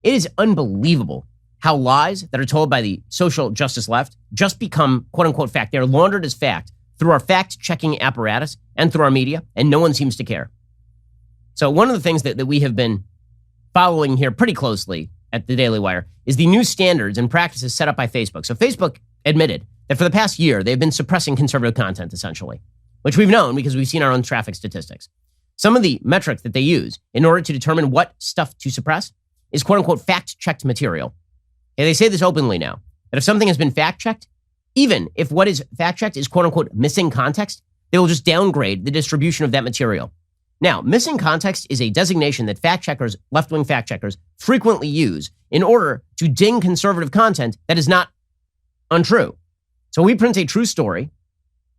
It is unbelievable how lies that are told by the social justice left just become quote unquote fact. They're laundered as fact through our fact checking apparatus and through our media, and no one seems to care. So one of the things that we have been following here pretty closely at the Daily Wire is the new standards and practices set up by Facebook. So Facebook admitted that for the past year, they've been suppressing conservative content, essentially, which we've known because we've seen our own traffic statistics. Some of the metrics that they use in order to determine what stuff to suppress is quote-unquote fact-checked material. And they say this openly now, that if something has been fact-checked, even if what is fact-checked is quote-unquote missing context, they will just downgrade the distribution of that material. Now, missing context is a designation that fact-checkers, left-wing fact-checkers, frequently use in order to ding conservative content that is not untrue. So we print a true story,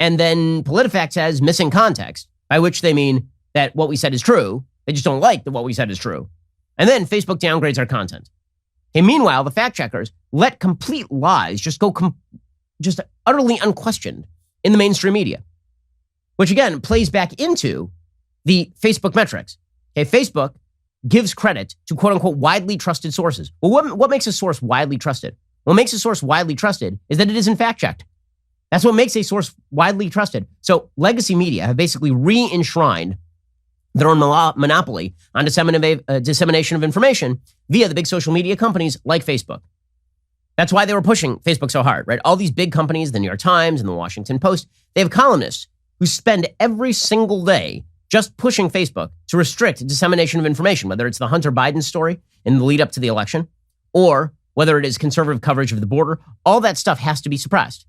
and then PolitiFact says missing context, by which they mean that what we said is true. They just don't like that what we said is true. And then Facebook downgrades our content. Okay, meanwhile, the fact-checkers let complete lies just go just utterly unquestioned in the mainstream media, which again plays back into the Facebook metrics. Okay, Facebook gives credit to quote-unquote widely trusted sources. Well, what makes a source widely trusted? What makes a source widely trusted is that it isn't fact-checked. That's what makes a source widely trusted. So legacy media have basically re-enshrined their own monopoly on dissemination of information via the big social media companies like Facebook. That's why they were pushing Facebook so hard, right? All these big companies, the New York Times and the Washington Post, they have columnists who spend every single day just pushing Facebook to restrict dissemination of information, whether it's the Hunter Biden story in the lead up to the election, or whether it is conservative coverage of the border. All that stuff has to be suppressed.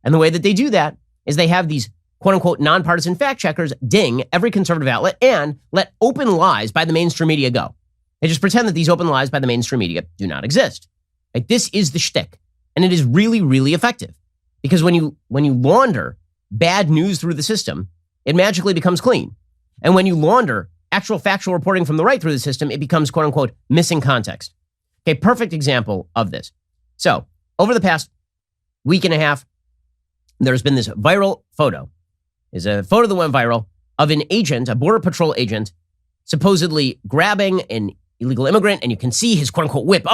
And the way that they do that is they have these quote-unquote nonpartisan fact-checkers ding every conservative outlet and let open lies by the mainstream media go. They just pretend that these open lies by the mainstream media do not exist. Like, this is the shtick. And it is really, really effective. Because when you launder bad news through the system, it magically becomes clean. And when you launder actual factual reporting from the right through the system, it becomes quote-unquote missing context. Okay, perfect example of this. So, over the past week and a half, there's been this viral photo. There's a photo that went viral of an agent, a Border Patrol agent, supposedly grabbing an illegal immigrant, and you can see his quote-unquote whip.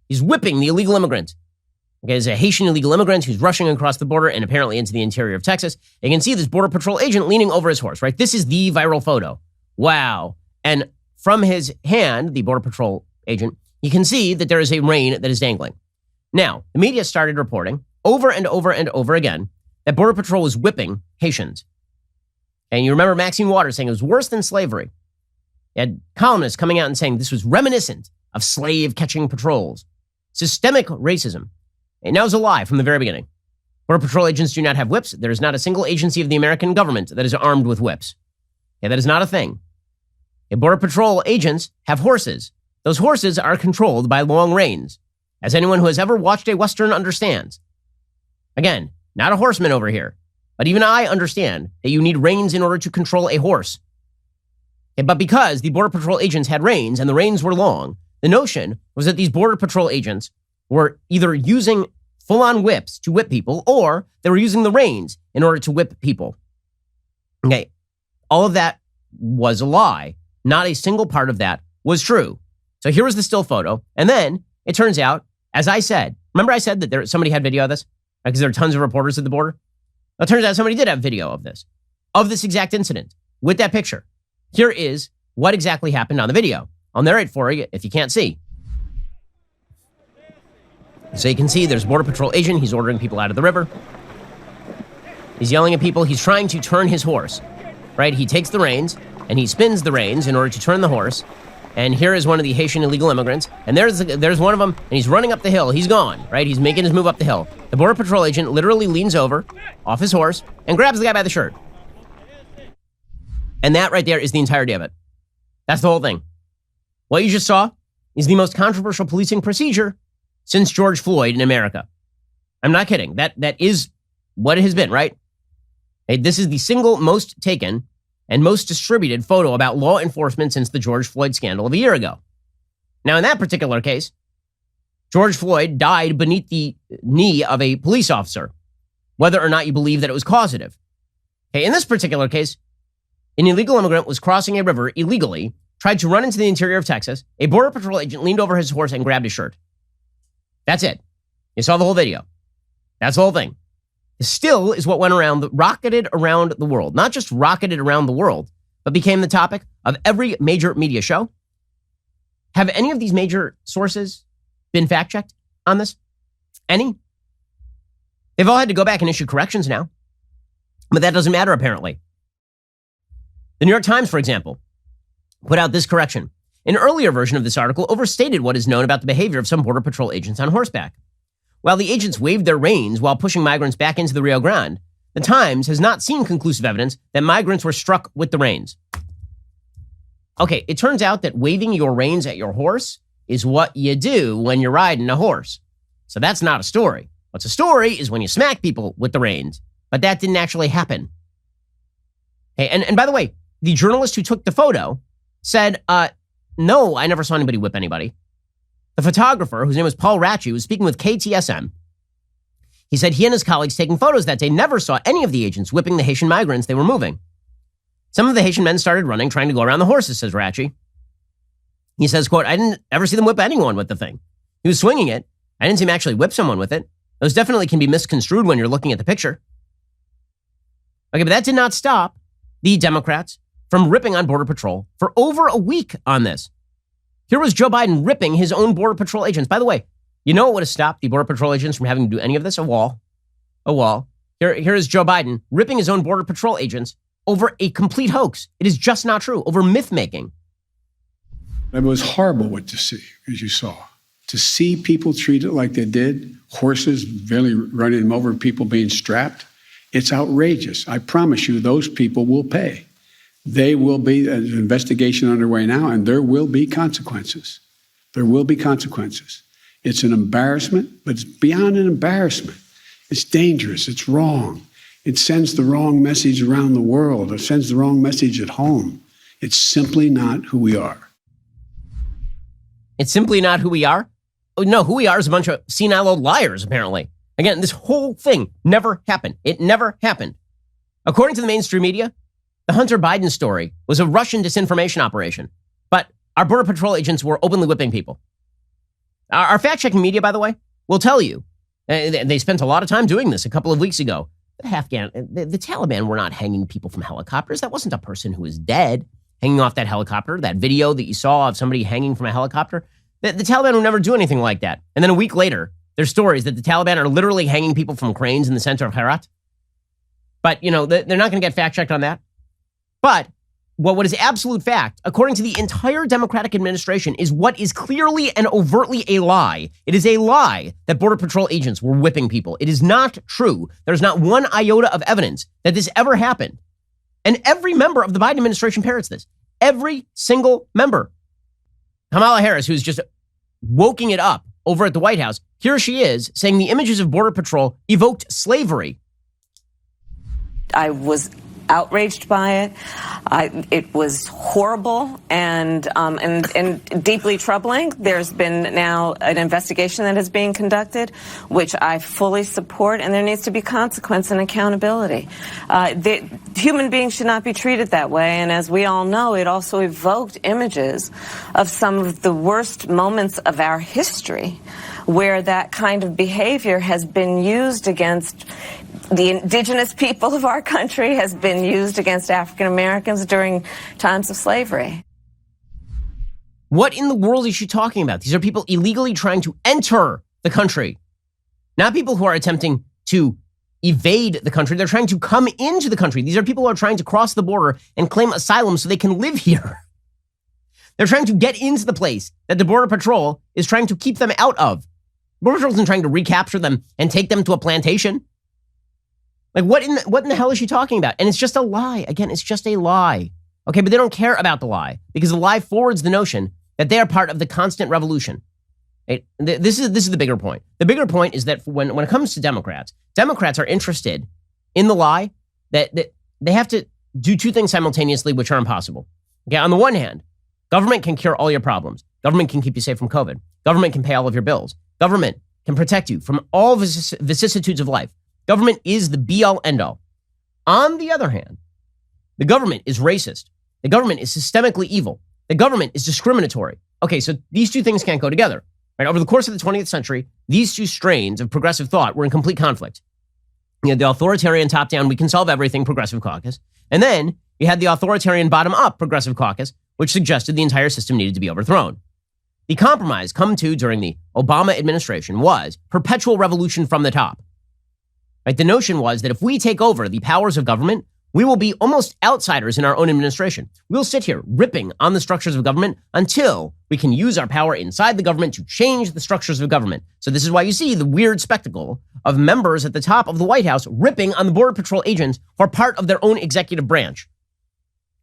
He's whipping the illegal immigrant. Okay, there's a Haitian illegal immigrant who's rushing across the border and apparently into the interior of Texas. You can see this Border Patrol agent leaning over his horse, right? This is the viral photo. Wow. And from his hand, the Border Patrol agent, you can see that there is a rein that is dangling. Now, the media started reporting over and over and over again that Border Patrol was whipping Haitians. And you remember Maxine Waters saying it was worse than slavery. You had columnists coming out and saying this was reminiscent of slave-catching patrols. Systemic racism. And that was a lie from the very beginning. Border Patrol agents do not have whips. There is not a single agency of the American government that is armed with whips. Okay, that is not a thing. Okay, Border Patrol agents have horses. Those horses are controlled by long reins, as anyone who has ever watched a Western understands. Again, not a horseman over here, but even I understand that you need reins in order to control a horse. Okay, but because the Border Patrol agents had reins and the reins were long, the notion was that these Border Patrol agents were either using full-on whips to whip people, or they were using the reins in order to whip people. Okay, all of that was a lie. Not a single part of that was true. So here was the still photo, and then it turns out, as I said, remember I said that somebody had video of this? Because there are tons of reporters at the border. Well, it turns out somebody did have video of this exact incident, with that picture. Here is what exactly happened on the video. I'll narrate for you if you can't see. So you can see there's a Border Patrol agent. He's ordering people out of the river. He's yelling at people. He's trying to turn his horse, right? He takes the reins and he spins the reins in order to turn the horse. And here is one of the Haitian illegal immigrants. And there's one of them, and he's running up the hill. He's gone, right? He's making his move up the hill. The Border Patrol agent literally leans over off his horse and grabs the guy by the shirt. And that right there is the entirety of it. That's the whole thing. What you just saw is the most controversial policing procedure since George Floyd in America. I'm not kidding. That is what it has been, right? Hey, this is the single most taken and most distributed photo about law enforcement since the George Floyd scandal of a year ago. Now, in that particular case, George Floyd died beneath the knee of a police officer, whether or not you believe that it was causative. Okay, in this particular case, an illegal immigrant was crossing a river illegally tried to run into the interior of Texas, a Border Patrol agent leaned over his horse and grabbed his shirt. That's it. You saw the whole video. That's the whole thing. The still is what rocketed around the world. Not just rocketed around the world, but became the topic of every major media show. Have any of these major sources been fact-checked on this? Any? They've all had to go back and issue corrections now. But that doesn't matter, apparently. The New York Times, for example, put out this correction. An earlier version of this article overstated what is known about the behavior of some Border Patrol agents on horseback. While the agents waved their reins while pushing migrants back into the Rio Grande, the Times has not seen conclusive evidence that migrants were struck with the reins. Okay, it turns out that waving your reins at your horse is what you do when you're riding a horse. So that's not a story. What's a story is when you smack people with the reins. But that didn't actually happen. Hey, and by the way, the journalist who took the photo said, no, I never saw anybody whip anybody. The photographer, whose name was Paul Ratchey, was speaking with KTSM. He said he and his colleagues taking photos that day never saw any of the agents whipping the Haitian migrants they were moving. Some of the Haitian men started running, trying to go around the horses, says Ratchey. He says, quote, I didn't ever see them whip anyone with the thing. He was swinging it. I didn't see him actually whip someone with it. Those definitely can be misconstrued when you're looking at the picture. Okay, but that did not stop the Democrats from ripping on Border Patrol for over a week on this. Here was Joe Biden ripping his own Border Patrol agents. By the way, you know what would have stopped the Border Patrol agents from having to do any of this? A wall. Here is Joe Biden ripping his own Border Patrol agents over a complete hoax. It is just not true, over myth-making. It was horrible what to see, as you saw. To see people treated like they did, horses barely running them over, people being strapped, it's outrageous. I promise you those people will pay. They will be, an investigation underway now, and there will be consequences. There will be consequences. It's an embarrassment, but it's beyond an embarrassment. It's dangerous. It's wrong. It sends the wrong message around the world. It sends the wrong message at home. It's simply not who we are. It's simply not who we are? Oh, no, who we are is a bunch of senile old liars, apparently. Again, this whole thing never happened. It never happened. According to the mainstream media, the Hunter Biden story was a Russian disinformation operation. But our Border Patrol agents were openly whipping people. Our fact-checking media, by the way, will tell you, they spent a lot of time doing this a couple of weeks ago. The Taliban were not hanging people from helicopters. That wasn't a person who was dead hanging off that helicopter. That video that you saw of somebody hanging from a helicopter, the Taliban would never do anything like that. And then a week later, there's stories that the Taliban are literally hanging people from cranes in the center of Herat. But, they're not going to get fact-checked on that. But what is absolute fact, according to the entire Democratic administration, is what is clearly and overtly a lie. It is a lie that Border Patrol agents were whipping people. It is not true. There's not one iota of evidence that this ever happened. And every member of the Biden administration parrots this. Every single member. Kamala Harris, who's just woking it up over at the White House, here she is saying the images of Border Patrol evoked slavery. I was outraged by it. It was horrible and deeply troubling. There's been now an investigation that is being conducted, which I fully support, and there needs to be consequence and accountability. Human beings should not be treated that way, and as we all know, it also evoked images of some of the worst moments of our history where that kind of behavior has been used against the indigenous people of our country, has been used against African Americans during times of slavery. What in the world is she talking about? These are people illegally trying to enter the country, not people who are attempting to evade the country. They're trying to come into the country. These are people who are trying to cross the border and claim asylum so they can live here. They're trying to get into the place that the Border Patrol is trying to keep them out of. Border Patrol isn't trying to recapture them and take them to a plantation. Like, what in the hell is she talking about? And it's just a lie. Again, it's just a lie. Okay, but they don't care about the lie because the lie forwards the notion that they are part of the constant revolution. Right? This is the bigger point. The bigger point is that when it comes to Democrats are interested in the lie that they have to do two things simultaneously, which are impossible. Okay, on the one hand, government can cure all your problems. Government can keep you safe from COVID. Government can pay all of your bills. Government can protect you from all vicissitudes of life. Government is the be-all, end-all. On the other hand, the government is racist. The government is systemically evil. The government is discriminatory. Okay, so these two things can't go together. Right? Over the course of the 20th century, these two strains of progressive thought were in complete conflict. You had the authoritarian top-down, we can solve everything, progressive caucus. And then you had the authoritarian bottom-up progressive caucus, which suggested the entire system needed to be overthrown. The compromise come to during the Obama administration was perpetual revolution from the top. Right? The notion was that if we take over the powers of government, we will be almost outsiders in our own administration. We'll sit here ripping on the structures of government until we can use our power inside the government to change the structures of government. So this is why you see the weird spectacle of members at the top of the White House ripping on the Border Patrol agents who are part of their own executive branch.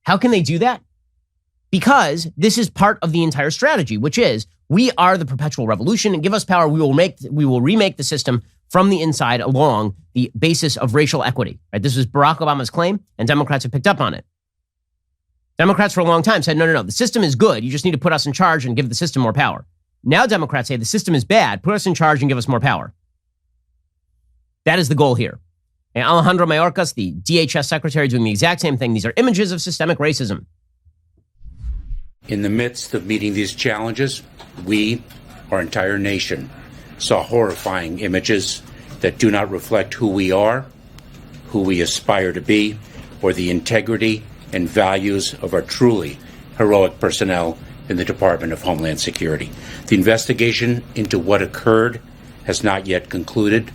How can they do that? Because this is part of the entire strategy, which is we are the perpetual revolution, and give us power, we will remake the system from the inside along the basis of racial equity. Right? This was Barack Obama's claim, and Democrats have picked up on it. Democrats for a long time said, no, the system is good. You just need to put us in charge and give the system more power. Now Democrats say the system is bad. Put us in charge and give us more power. That is the goal here. And Alejandro Mayorkas, the DHS secretary, doing the exact same thing. These are images of systemic racism. In the midst of meeting these challenges, we, our entire nation, saw horrifying images that do not reflect who we are, who we aspire to be, or the integrity and values of our truly heroic personnel in the Department of Homeland Security. The investigation into what occurred has not yet concluded.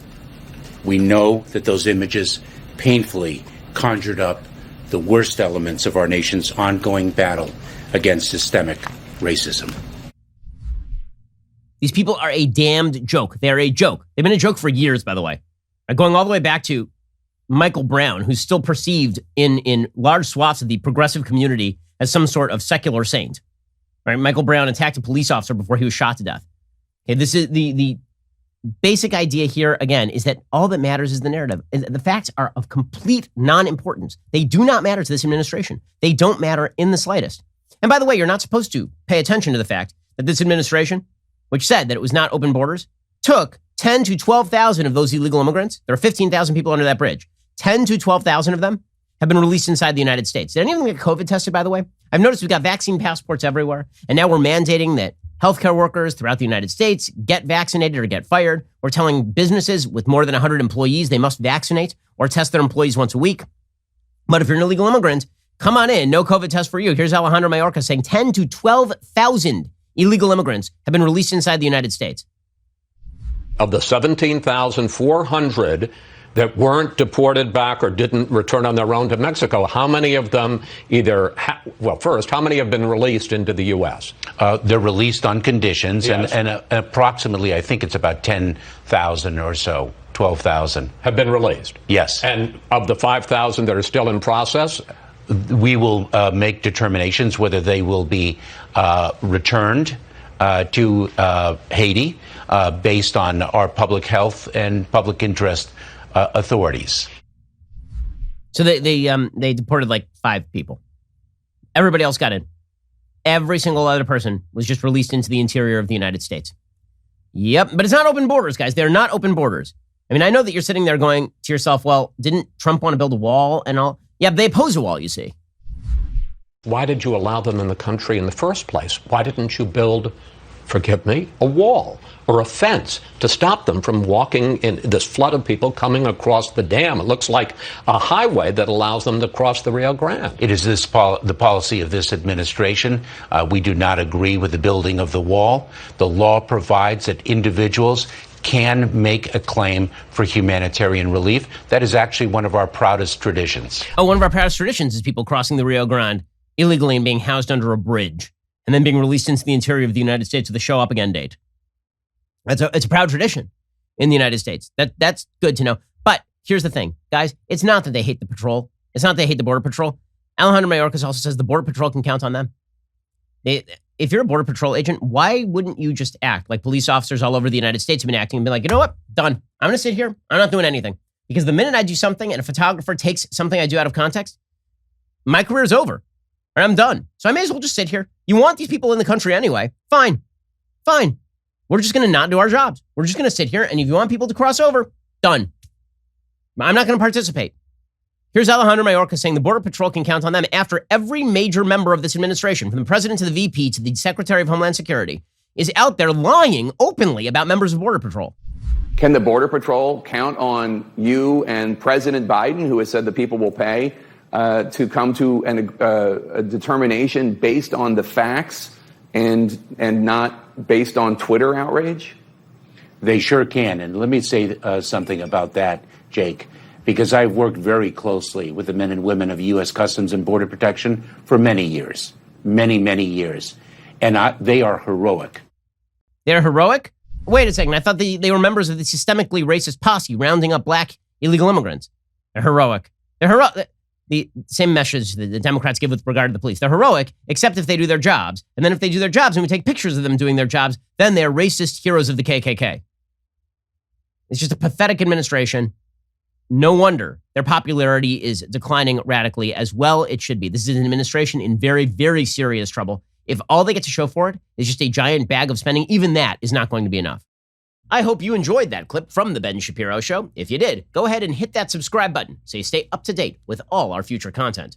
We know that those images painfully conjured up the worst elements of our nation's ongoing battle against systemic racism. These people are a damned joke. They're a joke. They've been a joke for years, by the way. Going all the way back to Michael Brown, who's still perceived in large swaths of the progressive community as some sort of secular saint. Right? Michael Brown attacked a police officer before he was shot to death. Okay, this is the basic idea here, again, is that all that matters is the narrative. And the facts are of complete non-importance. They do not matter to this administration. They don't matter in the slightest. And by the way, you're not supposed to pay attention to the fact that this administration, which said that it was not open borders, took 10 to 12,000 of those illegal immigrants. There are 15,000 people under that bridge. 10 to 12,000 of them have been released inside the United States. Did any of them get COVID tested, by the way? I've noticed we've got vaccine passports everywhere, and now we're mandating that healthcare workers throughout the United States get vaccinated or get fired. We're telling businesses with more than 100 employees they must vaccinate or test their employees once a week. But if you're an illegal immigrant, come on in, no COVID test for you. Here's Alejandro Mayorkas saying 10 to 12,000 illegal immigrants have been released inside the United States. Of the 17,400 that weren't deported back or didn't return on their own to Mexico, how many of them first, how many have been released into the U.S.? They're released on conditions, Yes. and approximately, I think it's about 10,000 or so, 12,000. Have been released? Yes. And of the 5,000 that are still in process? We will make determinations whether they will be returned to Haiti based on our public health and public interest authorities. So they deported like 5 people. Everybody else got in. Every single other person was just released into the interior of the United States. Yep, but it's not open borders, guys. They're not open borders. I mean, I know that you're sitting there going to yourself, well, didn't Trump want to build a wall and all? Yeah, but they oppose a wall, you see. Why did you allow them in the country in the first place? Why didn't you build, forgive me, a wall or a fence to stop them from walking in this flood of people coming across the dam? It looks like a highway that allows them to cross the Rio Grande. It is the policy of this administration. We do not agree with the building of the wall. The law provides that individuals can make a claim for humanitarian relief. That is actually one of our proudest traditions. Oh, one of our proudest traditions is people crossing the Rio Grande illegally and being housed under a bridge and then being released into the interior of the United States with a show up again date. It's a proud tradition in the United States. That's good to know. But here's the thing, guys. It's not that they hate the patrol. It's not that they hate the Border Patrol. Alejandro Mayorkas also says the Border Patrol can count on them. If you're a Border Patrol agent, why wouldn't you just act like police officers all over the United States have been acting and be like, you know what? Done. I'm going to sit here. I'm not doing anything. Because the minute I do something and a photographer takes something I do out of context, my career is over. Or I'm done. So I may as well just sit here. You want these people in the country anyway. Fine. We're just going to not do our jobs. We're just going to sit here. And if you want people to cross over, done. I'm not going to participate. Here's Alejandro Mayorkas saying the Border Patrol can count on them after every major member of this administration, from the president to the VP to the Secretary of Homeland Security, is out there lying openly about members of Border Patrol. Can the Border Patrol count on you and President Biden, who has said the people will pay, to come to a determination based on the facts and not based on Twitter outrage? They sure can. And let me say something about that, Jake, because I've worked very closely with the men and women of U.S. Customs and Border Protection for many years, many, many years. And they are heroic. They're heroic? Wait a second. I thought they were members of the systemically racist posse rounding up black illegal immigrants. They're heroic. They're heroic. The same message that the Democrats give with regard to the police. They're heroic, except if they do their jobs. And then if they do their jobs and we take pictures of them doing their jobs, then they're racist heroes of the KKK. It's just a pathetic administration. No wonder their popularity is declining radically, as well it should be. This is an administration in very, very serious trouble. If all they get to show for it is just a giant bag of spending, even that is not going to be enough. I hope you enjoyed that clip from The Ben Shapiro Show. If you did, go ahead and hit that subscribe button so you stay up to date with all our future content.